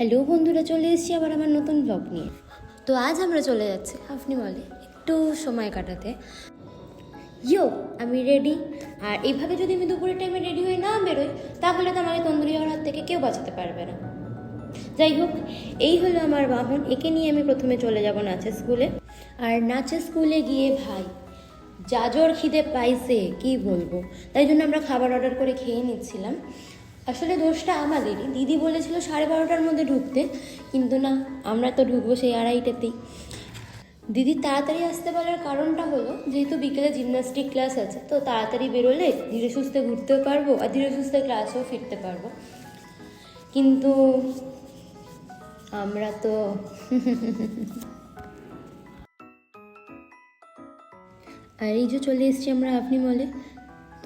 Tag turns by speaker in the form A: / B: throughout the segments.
A: Hello বন্ধুরা, চলে এসেছি আবার আমার নতুন ব্লগ নিয়ে। তো আজ আমরা চলে যাচ্ছি হাফনি মলে একটু সময় কাটাতে। আমি রেডি। আর এইভাবে যদি আমি দুপুরের টাইমে রেডি হয়ে না বেরোই, তাহলে তো আমাকে তন্দুরি হওয়ার হাত থেকে কেউ বাঁচাতে পারবে না। যাই হোক, এই হলো আমার বাহন। একে নিয়ে আমি প্রথমে চলে যাব নাচের স্কুলে। আর নাচের স্কুলে গিয়ে ভাই জাজর খিদে পাইছে কি বলবো, তাই জন্য আমরা খাবার অর্ডার করে খেয়ে নিচ্ছিলাম। আসলে দোষটা আমাদেরই। দিদি বলেছিল 12:30টার মধ্যে ঢুকতে, কিন্তু না, আমরা তো ঢুকবো সেই 2:30টাতেই। দিদি তাড়াতাড়ি আসতে বলার কারণটা হলো, যেহেতু বিকেলে জিমন্যাস্টিক ক্লাস আছে, তো তাড়াতাড়ি বেরোলে ধীরে সুস্থে ঘুরতেও পারবো আর ধীরে সুস্থে ক্লাসেও ফিরতে পারবো। কিন্তু আমরা তো আর এই যে চলে এসেছি আমরা হাফনি মলে।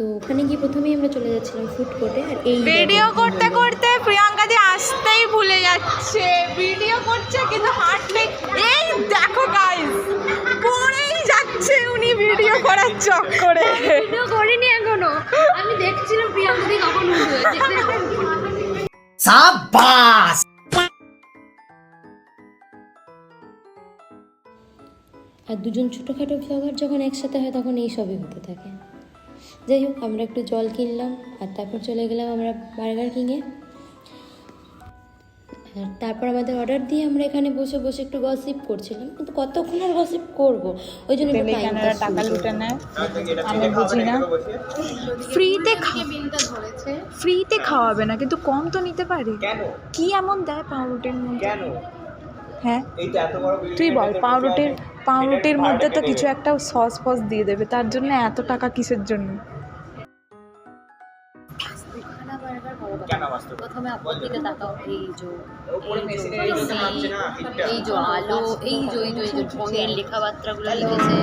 A: তো ওখানে গিয়ে প্রথমেই আমরা চলে যাচ্ছিলাম ফুড কোর্টে। আর এই
B: ভিডিও করতে করতে প্রিয়াঙ্কা দি আসতেই ভুলে যাচ্ছে, ভিডিও করছে কিন্তু হাঁটতে। এই দেখো গাইস, পড়েই যাচ্ছে উনি ভিডিও করার চক্করে।
A: ভিডিও করিনি এখনো, আমি দেখছিলাম প্রিয়াঙ্কা দি কখন উঠবে।
C: সাবাস।
A: আর দুজন ছোটোখাটো ব্লগার যখন একসাথে হয় তখন এই সবই হতে থাকে। যাই হোক, আমরা একটু জল কিনলাম আর তারপর চলে গেলাম আমরা বার্গার কিংয়ে। আর তারপর আমাদের অর্ডার দিয়ে আমরা এখানে বসে বসে একটু গসিপ করছিলাম, কিন্তু কতক্ষণ আর গসিপ করবো, ওই জন্য
B: টাকা লুটে নেয়, আমি বুঝি না। ফ্রিতে খাওয়াবে না, কিন্তু কম তো নিতে পারি। কি এমন দেয় পাউরুটির মধ্যে? হ্যাঁ তুই বল, পাউরুটির মধ্যে তো কিছু একটা সস ফস দিয়ে দেবে, তার জন্য এত টাকা কিসের জন্য?
A: প্রথমে আপনার দিকে তাকাও, এই যে আলো, এই যে রঙের লেখাবার্তাগুলো লিখেছে,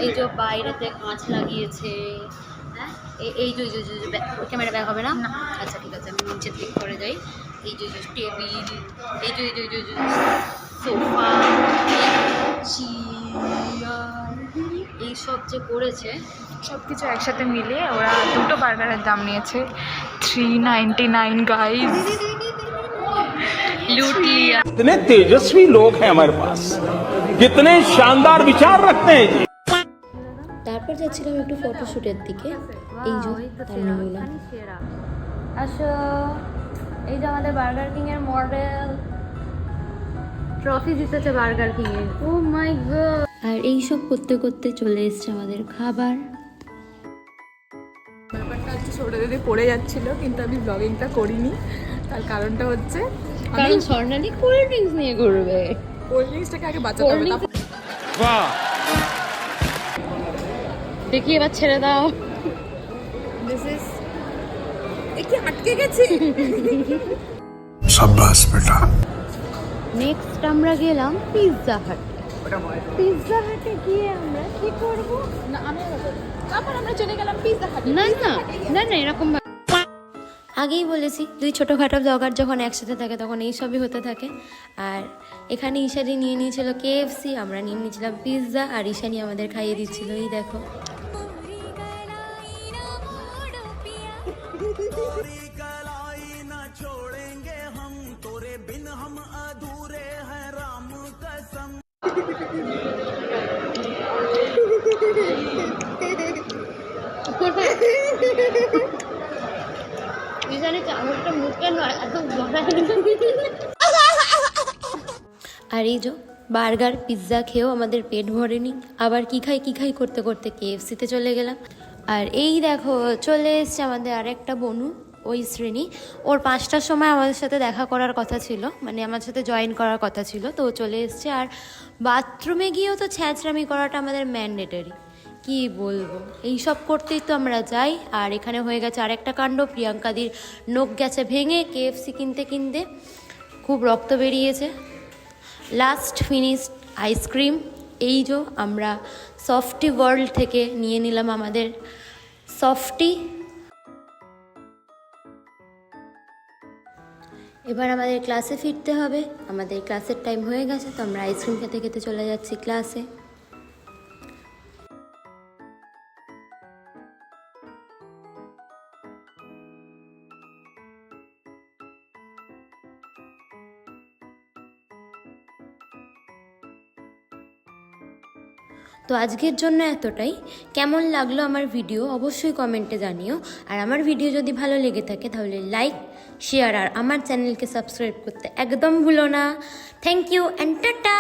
A: এই যে বাইরেতে কাঁচ লাগিয়েছে, হ্যাঁ এই যে ক্যামেরা ব্যাক হবে না? আচ্ছা ঠিক আছে, আমি নিচে ক্লিক করে যাই। এই যে টেবিল, এই যে সোফা, চেয়ার, এইসব যে করেছে,
B: সব কিছু একসাথে মিলিয়ে ওরা দুটো বার্গারের দাম নিয়েছে 399 গাইস।
A: लूट लिया।
C: कितने तेजस्वी लोग हैं हमारे पास, कितने शानदार विचार रखते हैं जी।
A: তারপর যাচ্ছিলাম একটু ফটোশুটের দিকে। এই যে তার নমুনা। আসো, এই যে আমাদের বার্গার কিং এর মডেল, ট্রফি জিতেছে বার্গার কিং এর। ও মাই গড। আর এই সব করতে করতে চলে এসেছে আমাদের খাবার।
B: ব্যাপারটা হচ্ছে ছোটো দিদি পড়ে যাচ্ছিল, কিন্তু আমি ব্লগিংটা করিনি। তার কারণটা হচ্ছে
A: কারণ স্বর্ণালী কোল্ড ড্রিঙ্কস নিয়ে ঘুরবে।
B: কোল্ড ড্রিঙ্কসটাকে আগে বাঁচাতে হবে।
C: वाह,
A: দেখি এবার ছেড়ে দাও।
B: দিস ইজ কি আটকে গেছে।
C: शाबाश बेटा।
A: নেক্সট আমরা গেলাম পিৎজা হাট। পিৎজা হাটে গিয়ে আমরা কি করব?
B: না আমি তারপর আমরা চলে গেলাম পিৎজা হাট।
A: না না না না, এরকম আগেই বলেছি, দুই ছোটোখাটো ব্লগার যখন একসাথে থাকে তখন এই সবই হতে থাকে। আর এখানে ঈশানি নিয়ে নিয়েছিল KFC, আমরা নিয়ে নিয়েছিলাম পিৎজা, আর ঈশানি আমাদের খাইয়ে দিচ্ছিল। এই দেখো, আর এই যে বার্গার পিৎজা খেয়েও আমাদের পেট ভরেনি, আবার কি খাই করতে করতে KFC-তে চলে গেলাম। আর এই দেখো চলে এসছে আমাদের আরেকটা বনু, ওই শ্রেণী। ওর 5টার সময় আমাদের সাথে দেখা করার কথা ছিল, মানে আমার সাথে জয়েন করার কথা ছিল, তো ও চলে এসছে। আর বাথরুমে গিয়েও তো ছ্যাঁচড়ামি করাটা আমাদের ম্যান্ডেটরি, কি বলবো, এই সব করতেই তো আমরা যাই। আর এখানে হয়ে গেছে আরেকটা কাণ্ড, প্রিয়াঙ্কাদির নখ গেছে ভেঙে KFC কিনতে কিনতে, খুব রক্ত বেরিয়েছে। লাস্ট ফিনিশড আইসক্রিম, এই যে আমরা সফটি ওয়ার্ল্ড থেকে নিয়ে নিলাম আমাদের সফটি। এবার আমাদের ক্লাসে ফিরতে হবে, আমাদের ক্লাসের টাইম হয়ে গেছে, তো আমরা আইসক্রিম খেতে খেতে চলে যাচ্ছি ক্লাসে। তো আজকের জন্য এতটাই। কেমন লাগলো আমার ভিডিও অবশ্যই কমেন্টে জানিও। আর আমার ভিডিও যদি ভালো লেগে থাকে তাহলে লাইক, শেয়ার আর আমার চ্যানেলকে সাবস্ক্রাইব করতে একদম ভুলো না। Thank you and tata.